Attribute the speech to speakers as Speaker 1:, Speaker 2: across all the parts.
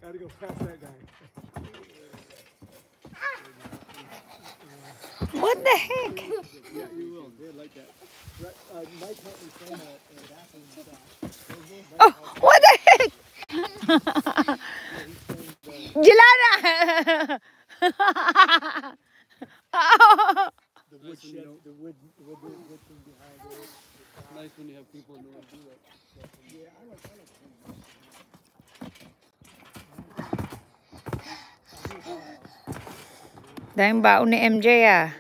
Speaker 1: Gotta go past that guy.
Speaker 2: What the heck?
Speaker 1: Yeah, you will. They like that. Mike helped me film that bathroom stuff.
Speaker 2: Oh, what the heck? Jelana! Oh.
Speaker 1: The wood shed, the wood thing behind it. It's nice when you have people who know how to do it. Yeah, I like
Speaker 2: Dahil baon ni MJ ah.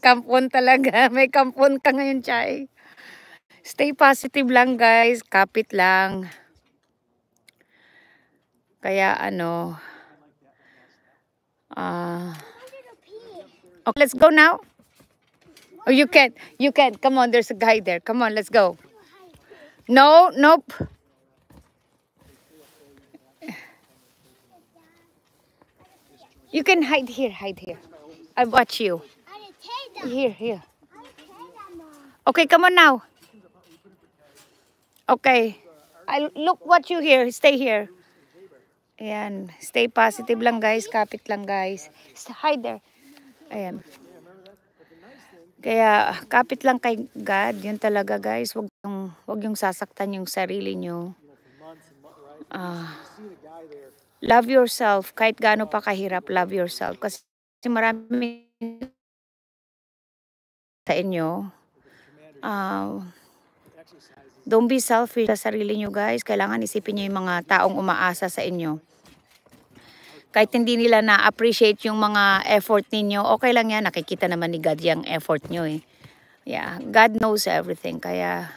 Speaker 2: Kampon talaga. May kampon ka ngayon, Chay. Stay positive lang, guys. Kapit lang. Kaya ano. Okay, let's go now. Oh, you can. You can. Come on, there's a guy there. Come on, let's go. No, nope. You can hide here, hide here. I'll watch you. Here. Okay, come on now. Okay. I look what you here. Stay here. Ayan. Stay positive lang, guys. Kapit lang, guys. Hide there. Ayan. Kaya, kapit lang kay God. Yun talaga, guys. Wag yung sasaktan yung sarili nyo. Love yourself. Kahit gaano pa kahirap, love yourself. Kasi marami sa inyo. Don't be selfish sa sarili nyo, guys. Kailangan isipin nyo yung mga taong umaasa sa inyo. Kahit hindi nila na-appreciate yung mga effort ninyo, okay lang yan. Nakikita naman ni God yung effort nyo eh. Yeah, God knows everything. Kaya,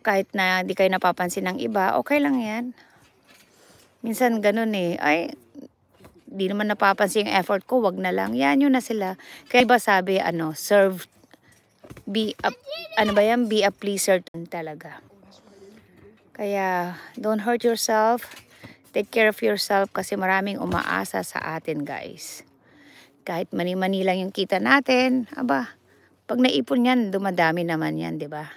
Speaker 2: kahit na di kayo napapansin ng iba, okay lang yan. Minsan ganun eh. Ay, di naman napapansin yung effort ko, wag na lang. Yan, yun na sila. Kaya iba sabi, serve, be a pleaser talaga. Kaya, don't hurt yourself. Take care of yourself kasi maraming umaasa sa atin, guys. Kahit mani-mani lang yung kita natin, pag naipon yan, dumadami naman yan, di ba?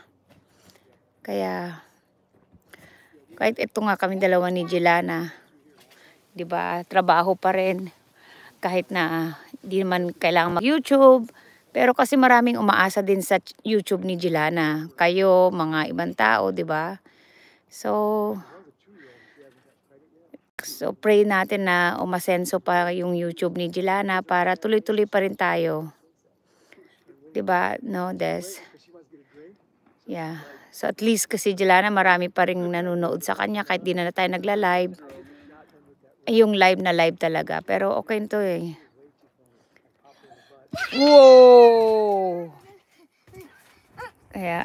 Speaker 2: Kaya, kahit ito nga kami dalawa ni Jelana, di ba, trabaho pa rin. Kahit na di naman kailangan mag-YouTube, pero kasi maraming umaasa din sa YouTube ni Jelana. Kayo, mga ibang tao, di ba? So pray natin na umasenso pa yung YouTube ni Jelana para tuloy-tuloy pa rin tayo. Diba? No, Des? Yeah. So at least kasi Jelana marami pa rin nanonood sa kanya kahit di na tayo nagla-live. Yung live na live talaga. Pero okay to eh. Wow! Kaya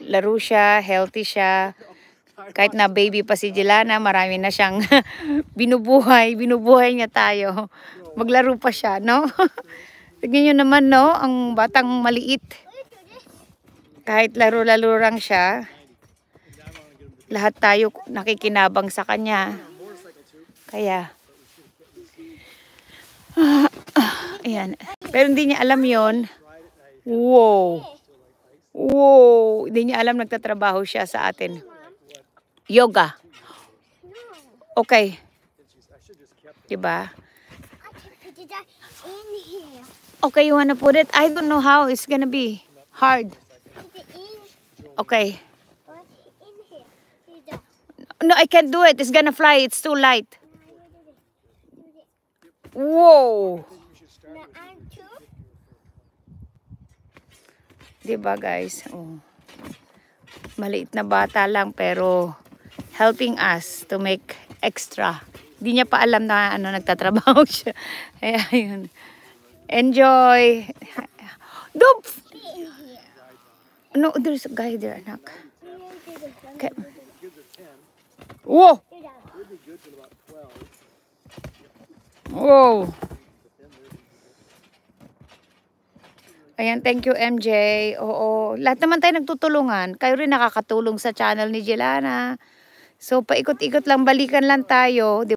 Speaker 2: laro siya, healthy siya. Kahit na baby pa si Jelana, marami na siyang binubuhay niya tayo. Maglaro pa siya, no? Tignan nyo naman, no? Ang batang maliit. Kahit laro-laro lang siya, lahat tayo nakikinabang sa kanya. Kaya, ayan. Pero hindi niya alam yon. Wow! Wow! Hindi niya alam nagtatrabaho siya sa atin. Yoga. Okay. Diba? Okay, you wanna put it? I don't know how it's gonna be. Hard. Okay. No, I can't do it. It's gonna fly. It's too light. Whoa! Diba, guys? Oh. Maliit na bata lang pero helping us to make extra. Hindi niya pa alam na nagtatrabaho siya. Kaya yun. Enjoy. Don't. No, there's a guy there, anak. Okay. Whoa. Whoa. Ayan, thank you MJ. Oo, lahat naman tayo nagtutulungan. Kayo rin nakakatulong sa channel ni Jelana. So, paikot-ikot lang, balikan lang tayo.